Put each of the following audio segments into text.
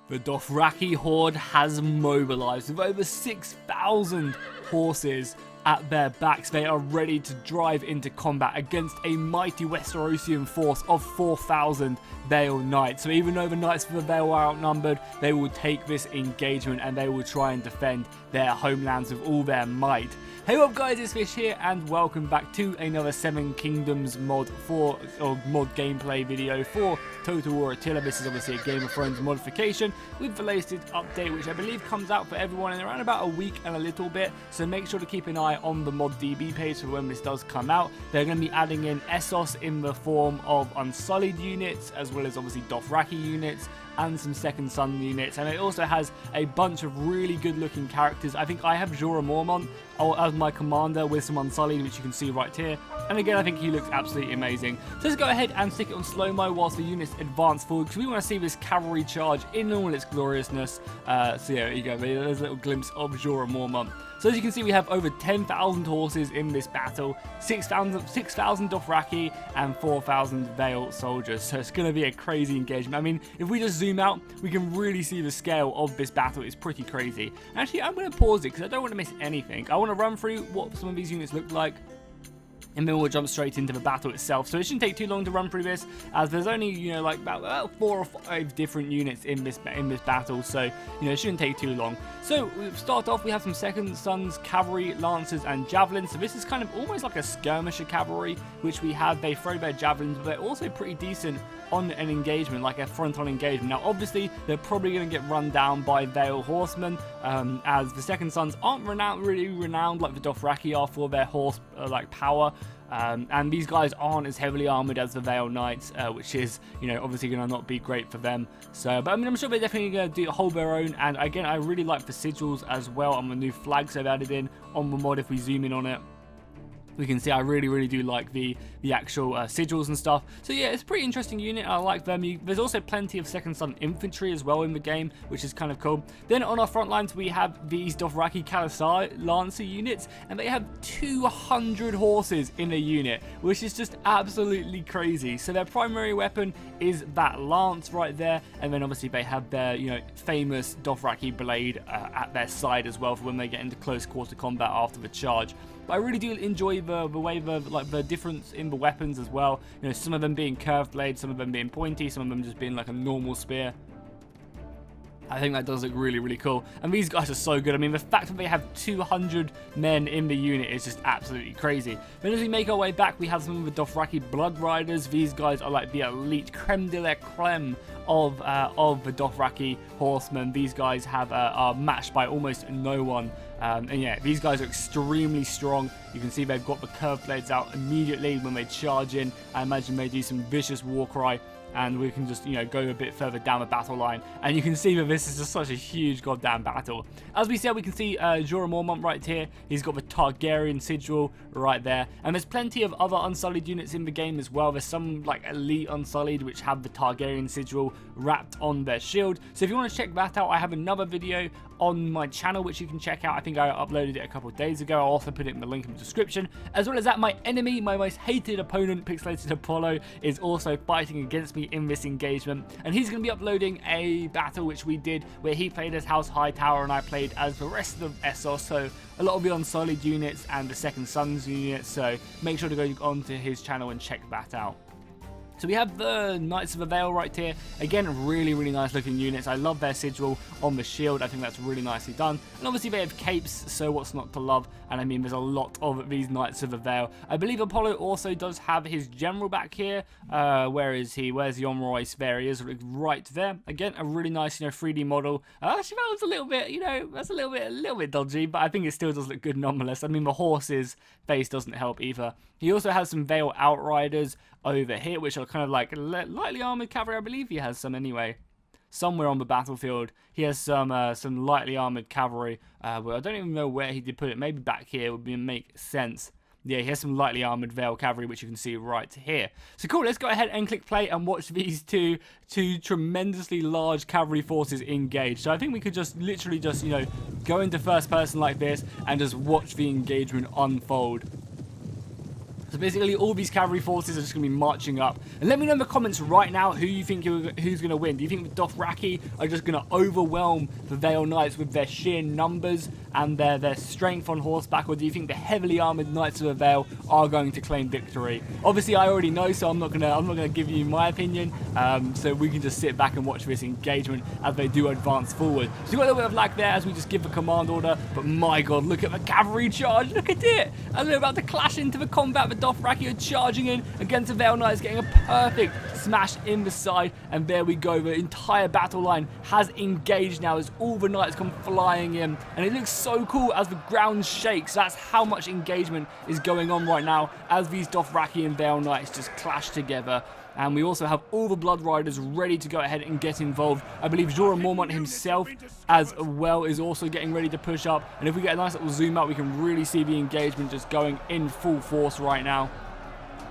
The Dothraki horde has mobilized with over 6,000 horses at their backs. They are ready to drive into combat against a mighty Westerosian force of 4,000 Vale Knights. So even though the Knights of the Vale are outnumbered, they will take this engagement and they will try and defend their homelands with all their might. Hey up guys, it's Fish here and welcome back to another Seven Kingdoms mod gameplay video for Total War Attila. This is obviously a Game of Thrones modification with the latest update, which I believe comes out for everyone in around about a week and a little bit. So make sure to keep an eye on the mod DB page for when this does come out. They're going to be adding in Essos in the form of Unsullied units, as well as obviously Dothraki units and some Second Son units, and it also has a bunch of really good looking characters. I think I have Jorah Mormont as my commander with some Unsullied, which you can see right here, and again I think he looks absolutely amazing. So let's go ahead and stick it on slow-mo whilst the units advance forward, because we want to see this cavalry charge in all its gloriousness. So yeah, there you go, there's a little glimpse of Jorah Mormont. So as you can see, we have over 10,000 horses in this battle, 6,000 Dothraki and 4,000 Vale soldiers. So it's going to be a crazy engagement. I mean, if we just zoom out, we can really see the scale of this battle. It's pretty crazy. Actually, I'm going to pause it because I don't want to miss anything. I want to run through what some of these units look like, and then we'll jump straight into the battle itself. So it shouldn't take too long to run through this, as there's only, you know, like about 4 or 5 different units in this battle. So, you know, it shouldn't take too long. So we start off, we have some Second Sons, cavalry, lancers, and javelins. So this is kind of almost like a skirmisher cavalry, which we have. They throw their javelins, but they're also pretty decent on an engagement, like a front-on engagement. Now, obviously, they're probably going to get run down by Vale horsemen, as the Second Sons aren't really renowned like the Dothraki are for their horse like power. And these guys aren't as heavily armored as the Vale Knights, which is, you know, obviously going to not be great for them. So, but I mean, I'm sure they're definitely going to hold their own. And again, I really like the sigils as well on the new flags they've added in on the mod. If we zoom in on it, we can see I really do like the actual sigils and stuff. So yeah, it's a pretty interesting unit. I like them. There's also plenty of Second Son infantry as well in the game, which is kind of cool. Then on our front lines, we have these Dothraki kalisari lancer units, and they have 200 horses in a unit, which is just absolutely crazy. So their primary weapon is that lance right there, and then obviously they have their, you know, famous Dothraki blade at their side as well for when they get into close quarter combat after the charge. But I really do enjoy the way the difference in the weapons as well. You know, some of them being curved blades, some of them being pointy, some of them just being like a normal spear. I think that does look really cool. And these guys are so good. I mean, the fact that they have 200 men in the unit is just absolutely crazy. Then as we make our way back, we have some of the Dothraki Blood Riders. These guys are like the elite creme de la creme of the Dothraki horsemen. These guys are matched by almost no one. And yeah, these guys are extremely strong. You can see they've got the curved blades out immediately when they charge in. I imagine they do some vicious war cry, and we can just, you know, go a bit further down the battle line, and you can see that this is just such a huge goddamn battle. As we said, we can see Jorah Mormont right here. He's got the Targaryen sigil right there, and there's plenty of other Unsullied units in the game as well. There's some like elite Unsullied which have the Targaryen sigil wrapped on their shield. So if you want to check that out, I have another video on my channel which you can check out. I think I uploaded it a couple of days ago. I'll also put it in the link in the description. As well as that, my enemy, my most hated opponent, Pixelated Apollo, is also fighting against me in this engagement, and he's going to be uploading a battle which we did where he played as House Hightower and I played as the rest of Essos. So a lot of the Unsullied units and the Second Sons units, so make sure to go onto his channel and check that out. So we have the Knights of the Vale right here. Again, really nice looking units. I love their sigil on the shield. I think that's really nicely done. And obviously they have capes, so what's not to love? And I mean, there's a lot of these Knights of the Vale. I believe Apollo also does have his general back here. Where is he? Where's the Royce? There he is, right there. Again, a really nice, you know, 3D model. Actually, that was a little bit, you know, that's a little bit dodgy, but I think it still does look good nonetheless. I mean, the horse's face doesn't help either. He also has some Vale Outriders over here, which are kind of like lightly armored cavalry. I believe he has some anyway. Somewhere on the battlefield, he has some lightly armored cavalry. But I don't even know where he did put it. Maybe back here would make sense. Yeah, he has some lightly armored Vale cavalry, which you can see right here. So cool, let's go ahead and click play and watch these two tremendously large cavalry forces engage. So I think we could just literally just, you know, go into first person like this and just watch the engagement unfold. So So basically all these cavalry forces are just going to be marching up. And let me know in the comments right now who you think who's going to win. Do you think the Dothraki are just going to overwhelm the Vale Knights with their sheer numbers and their strength on horseback? Or do you think the heavily armoured Knights of the Vale are going to claim victory? Obviously I already know, so I'm not gonna give you my opinion. So we can just sit back and watch this engagement as they do advance forward. So you've got a little bit of lag there as we just give the command order. But my god, look at the cavalry charge. Look at it. And they're about to clash into the combat. The Dothraki are charging in against the Vale Knights, getting a perfect smash in the side. And there we go. The entire battle line has engaged now as all the knights come flying in. And it looks so cool as the ground shakes. That's how much engagement is going on right now as these Dothraki and Vale Knights just clash together. And we also have all the Blood Riders ready to go ahead and get involved. I believe Jorah Mormont himself as well is also getting ready to push up. And if we get a nice little zoom out, we can really see the engagement just going in full force right now.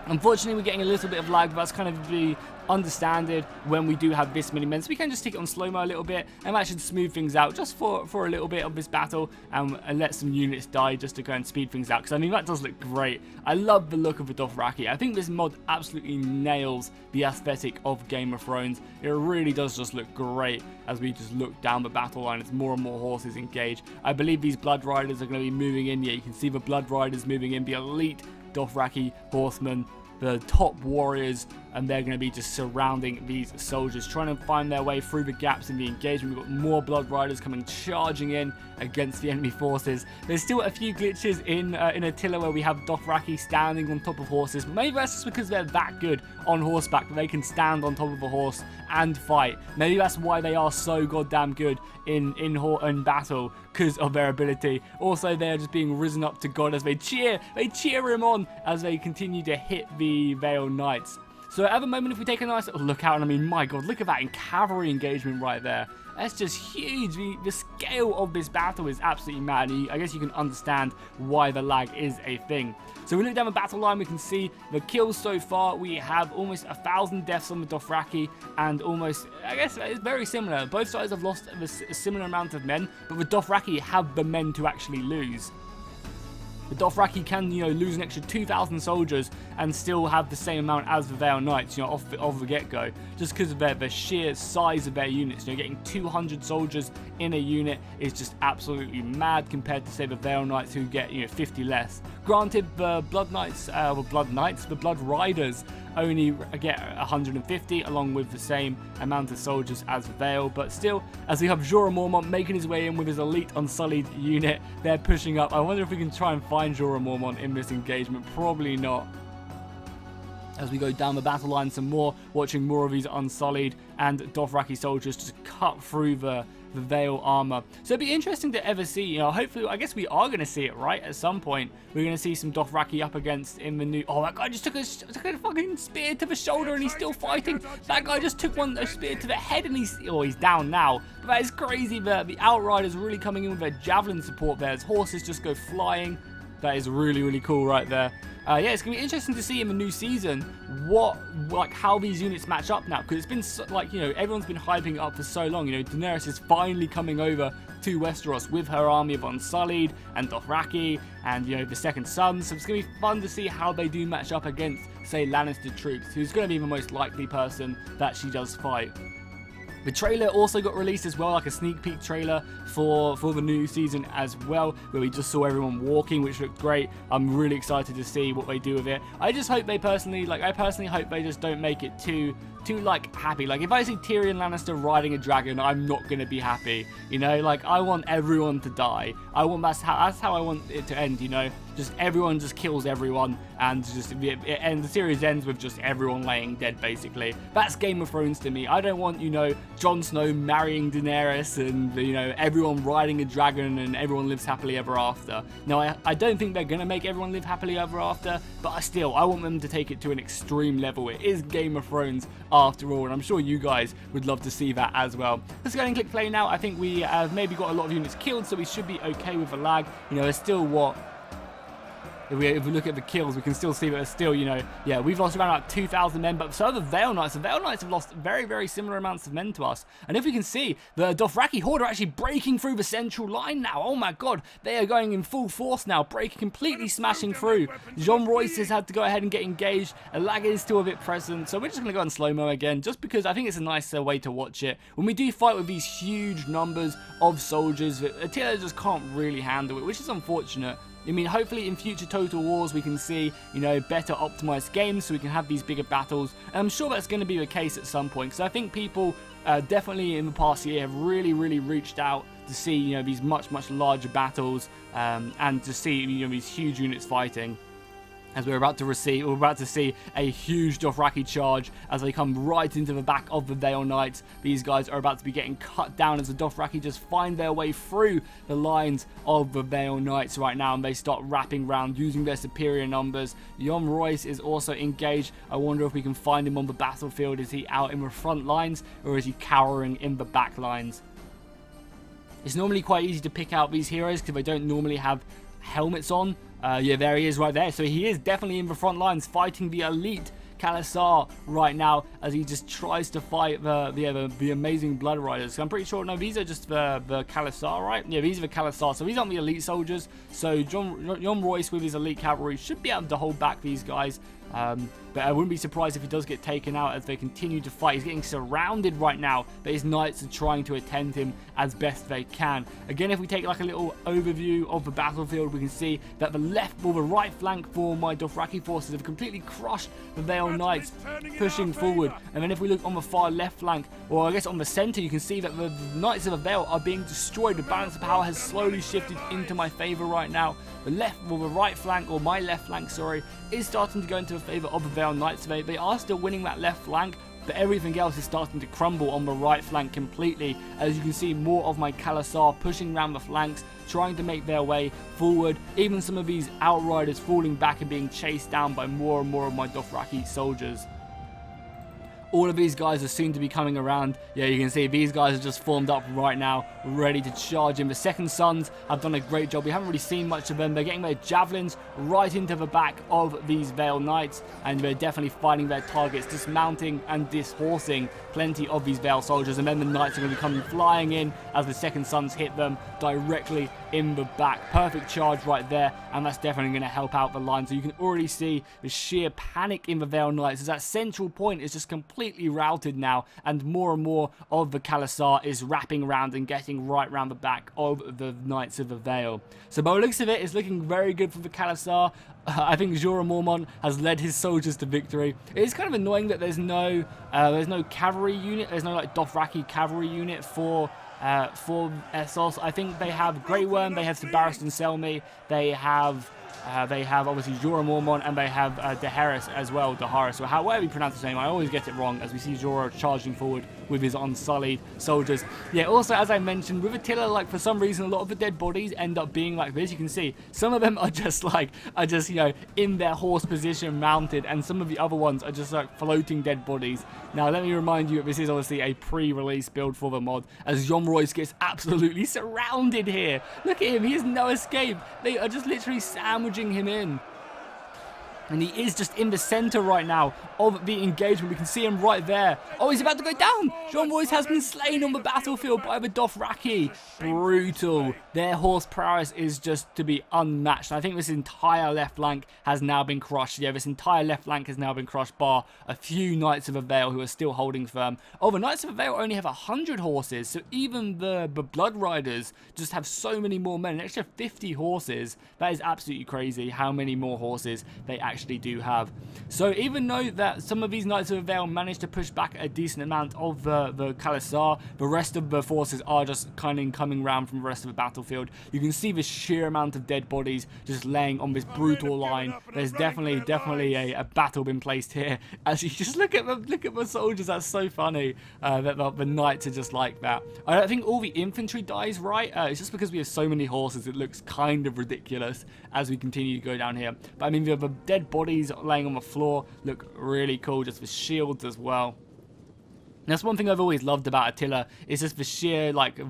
Unfortunately, we're getting a little bit of lag, but that's kind of the understanded when we do have this many men. So we can just take it on slow-mo a little bit and that should smooth things out just for a little bit of this battle and let some units die just to go and speed things out. Because I mean, that does look great. I love the look of the Dothraki. I think this mod absolutely nails the aesthetic of Game of Thrones. It really does just look great as we just look down the battle line as more and more horses engage. I believe these Blood Riders are going to be moving in. Yeah, you can see the Blood Riders moving in, the elite Dothraki horsemen, the top warriors, and they're going to be just surrounding these soldiers, trying to find their way through the gaps in the engagement. We've got more Blood Riders coming charging in against the enemy forces. There's still a few glitches in Attila where we have Dothraki standing on top of horses, but maybe that's just because they're that good on horseback that they can stand on top of a horse and fight. Maybe that's why they are so goddamn good in battle, because of their ability. Also, they're just being risen up to God as they cheer him on as they continue to hit the Vale Knights. So at the moment, if we take a nice little look out, and I mean, my god, look at that cavalry engagement right there. That's just huge. The scale of this battle is absolutely mad. I guess you can understand why the lag is a thing. So we look down the battle line, we can see the kills so far. We have almost 1,000 deaths on the Dothraki, and almost, I guess it's very similar. Both sides have lost a similar amount of men, but the Dothraki have the men to actually lose. The Dothraki can, lose an extra 2,000 soldiers and still have the same amount as the Vale Knights, off the get-go, just because of the sheer size of their units. Getting 200 soldiers in a unit is just absolutely mad compared to, say, the Vale Knights who get, 50 less. Granted, the the Blood Riders only get 150 along with the same amount of soldiers as Vale, but still, as we have Jorah Mormont making his way in with his elite Unsullied unit, they're pushing up. I wonder if we can try and find Jorah Mormont in this engagement. Probably not. As we go down the battle line some more, watching more of these Unsullied and Dothraki soldiers just cut through the Vale armor. So it'd be interesting to ever see, hopefully, I guess we are going to see it, right? At some point, we're going to see some Dothraki up against in the new... Oh, that guy just took a fucking spear to the shoulder and he's still fighting. That guy just took a spear to the head and he's down now. But that is crazy. The Outriders really coming in with their javelin support there as horses just go flying. That is really, really cool right there. Yeah, it's going to be interesting to see in the new season how these units match up now, because it's been everyone's been hyping it up for so long. Daenerys is finally coming over to Westeros with her army of Unsullied and Dothraki and the Second Son. So it's going to be fun to see how they do match up against, say, Lannister troops, who's going to be the most likely person that she does fight. The trailer also got released as well, like a sneak peek trailer for the new season as well, where we just saw everyone walking, which looked great. I'm really excited to see what they do with it. I just hope I personally hope they just don't make it too happy. Like, if I see Tyrion Lannister riding a dragon, I'm not gonna be happy. I want everyone to die. That's how I want it to end. Just everyone just kills everyone, and the series ends with just everyone laying dead, basically. That's Game of Thrones to me. I don't want, Jon Snow marrying Daenerys and, everyone riding a dragon and everyone lives happily ever after. No, I don't think they're gonna make everyone live happily ever after, but I want them to take it to an extreme level. It is Game of Thrones after all, and I'm sure you guys would love to see that as well. Let's go ahead and click play now. I think we have maybe got a lot of units killed, so we should be okay with the lag. There's still if we look at the kills, we can still see that there's still, you know, yeah, we've lost around about 2,000 men, but so have the Vale Knights. The Vale Knights have lost very, very similar amounts of men to us. And if we can see, the Dothraki Horde are actually breaking through the central line now. Oh my god, they are going in full force now, breaking, completely smashing through. John Royce has had to go ahead and get engaged. A lag is still a bit present, so we're just going to go on slow-mo again, just because I think it's a nice way to watch it. When we do fight with these huge numbers of soldiers, Attila just can't really handle it, which is unfortunate. I mean, hopefully in future Total Wars we can see, you know, better optimized games so we can have these bigger battles. And I'm sure that's going to be the case at some point, because I think people definitely in the past year have really reached out to see, you know, these much larger battles and to see, you know, these huge units fighting. As we're about to see a huge Dothraki charge as they come right into the back of the Vale Knights. These guys are about to be getting cut down as the Dothraki just find their way through the lines of the Vale Knights right now, and they start wrapping round using their superior numbers. Jon Royce is also engaged. I wonder if we can find him on the battlefield. Is he out in the front lines, or is he cowering in the back lines? It's normally quite easy to pick out these heroes because they don't normally have helmets on. Yeah, there he is right there. So he is definitely in the front lines fighting the elite kalisari right now as he just tries to fight the amazing Blood Riders. So I'm pretty sure, no, these are just the kalisari, right? Yeah, these are the kalisari. So these aren't the elite soldiers. So Jon Royce with his elite cavalry should be able to hold back these guys. But I wouldn't be surprised if he does get taken out as they continue to fight. He's getting surrounded right now, but his knights are trying to attend him as best they can. Again, if we take like a little overview of the battlefield, we can see that the right flank for my Dothraki forces have completely crushed the Vale Knights, pushing forward. And then if we look on the far left flank, or I guess on the center, you can see that the Knights of the Vale are being destroyed. The balance of power has slowly shifted into my favor right now. The right flank, or my left flank, sorry, is starting to go into the favor of the Vale Knights. They are still winning that left flank, but everything else is starting to crumble on the right flank completely. As you can see, more of my kalisari pushing around the flanks, trying to make their way forward. Even some of these outriders falling back and being chased down by more and more of my Dothraki soldiers. All of these guys are soon to be coming around. Yeah, you can see these guys are just formed up right now, ready to charge in. The Second Sons have done a great job. We haven't really seen much of them. They're getting their javelins right into the back of these Vale Knights, and they're definitely finding their targets, dismounting and dishorsing plenty of these Vale soldiers. And then the Knights are going to be coming flying in as the Second Sons hit them directly in the back. Perfect charge right there, and that's definitely going to help out the line. So you can already see the sheer panic in the Vale Knights as that central point is just completely routed now, and more of the kalisari is wrapping around and getting right round the back of the Knights of the Vale. So by the looks of it, it's looking very good for the kalisari. I think Jorah Mormont has led his soldiers to victory. It is kind of annoying that there's no cavalry unit. There's no like Dothraki cavalry unit for Essos. I think they have Grey Worm, they have Barristan Selmy, they have obviously Jorah Mormont, and they have Daenerys as well, Daenerys, or however you pronounce his name. I always get it wrong as we see Jorah charging forward with his unsullied soldiers. Yeah, also as I mentioned, with Attila, like for some reason a lot of the dead bodies end up being like this. You can see some of them are just you know, in their horse position mounted, and some of the other ones are just like floating dead bodies. Now let me remind you that this is obviously a pre-release build for the mod, as Jon Royce gets absolutely surrounded here. Look at him, he has no escape. They are just literally sandwiching him in. And he is just in the center right now of the engagement. We can see him right there. Oh, he's about to go down. Jon Royce has been slain on the battlefield by the Dothraki. Brutal. Their horse prowess is just to be unmatched. I think this entire left flank has now been crushed. Yeah, this entire left flank has now been crushed, bar a few Knights of the Vale who are still holding firm. Oh, the Knights of the Vale only have 100 horses, so even the Blood Riders just have so many more men. An extra 50 horses. That is absolutely crazy how many more horses they actually do have. So even though that some of these Knights of the Vale managed to push back a decent amount of the kalisari, the rest of the forces are just kind of coming around from the rest of the battlefield. You can see the sheer amount of dead bodies just laying on this brutal line. There's definitely a battle been placed here. As you just look at the soldiers, that's so funny that the Knights are just like that. I don't think all the infantry dies, right? It's just because we have so many horses, it looks kind of ridiculous as we continue to go down here. But I mean, the dead bodies laying on the floor look really cool, just with shields as well. That's one thing I've always loved about Attila. It's just the sheer, like,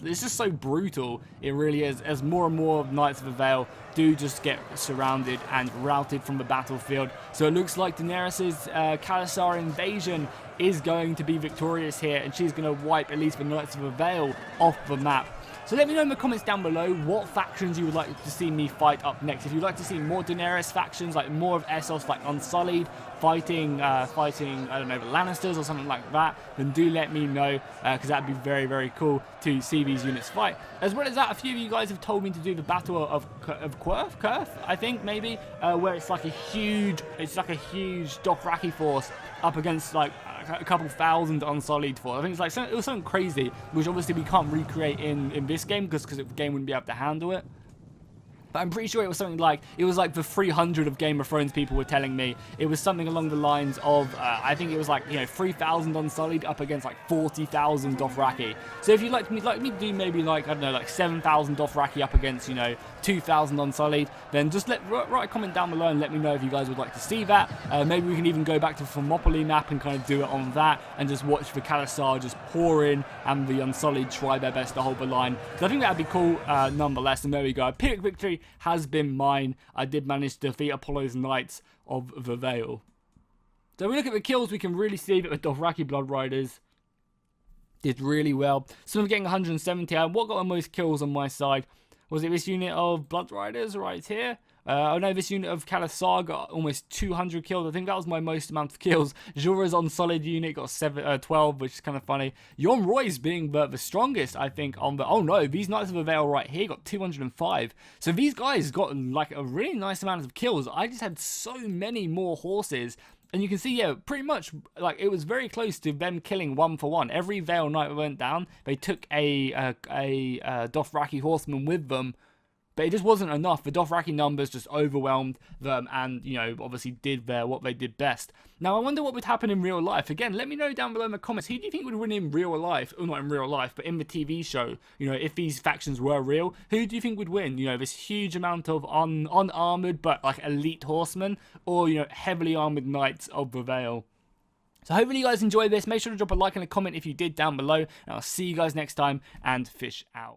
it's just so brutal. It really is. As more and more Knights of the Vale do just get surrounded and routed from the battlefield. So it looks like Daenerys' kalisari invasion is going to be victorious here, and she's going to wipe at least the Knights of the Vale off the map. So let me know in the comments down below what factions you would like to see me fight up next. If you'd like to see more Daenerys factions, like more of Essos, like Unsullied, fighting, I don't know, the Lannisters or something like that, then do let me know, because that'd be very, very cool to see these units fight. As well as that, a few of you guys have told me to do the Battle of Kurth, I think, maybe, where it's like a huge Dothraki force up against, like, a couple thousand Unsullied force. I think it's like, it was something crazy, which obviously we can't recreate in this game, because the game wouldn't be able to handle it. But I'm pretty sure it was something like, it was like the 300 of Game of Thrones people were telling me. It was something along the lines of, I think it was like, you know, 3,000 Unsullied up against like 40,000 Dothraki. So if you'd like me to do maybe like, I don't know, like 7,000 Dothraki up against, you know, 2,000 Unsullied, then just write a comment down below and let me know if you guys would like to see that. Maybe we can even go back to the Thermopylae map and kind of do it on that, and just watch the kalisari just pour in and the Unsullied try their best to hold the line. So I think that'd be cool nonetheless. And there we go. Pyrrhic victory has been mine. I did manage to defeat Apollo's Knights of the Vale. So if we look at the kills, we can really see that the Dothraki Blood Riders did really well. Some of them getting 170. What got the most kills on my side? Was it this unit of Blood Riders right here? Oh no, this unit of kalisari got almost 200 kills. I think that was my most amount of kills. Jorah's Unsullied unit got 12, which is kind of funny. Yon Roy's being the strongest, I think, on the... Oh no, these Knights of the Vale right here got 205. So these guys got like a really nice amount of kills. I just had so many more horses. And you can see, yeah, pretty much, like, it was very close to them killing 1 for 1. Every Vale Knight that went down, they took a Dothraki horseman with them. But it just wasn't enough. The Dothraki numbers just overwhelmed them and, you know, obviously did what they did best. Now, I wonder what would happen in real life. Again, let me know down below in the comments. Who do you think would win in real life? Or not in real life, but in the TV show. You know, if these factions were real, who do you think would win? You know, this huge amount of unarmored but, like, elite horsemen, or, you know, heavily armored Knights of the Vale. So hopefully you guys enjoyed this. Make sure to drop a like and a comment if you did down below. And I'll see you guys next time, and fish out.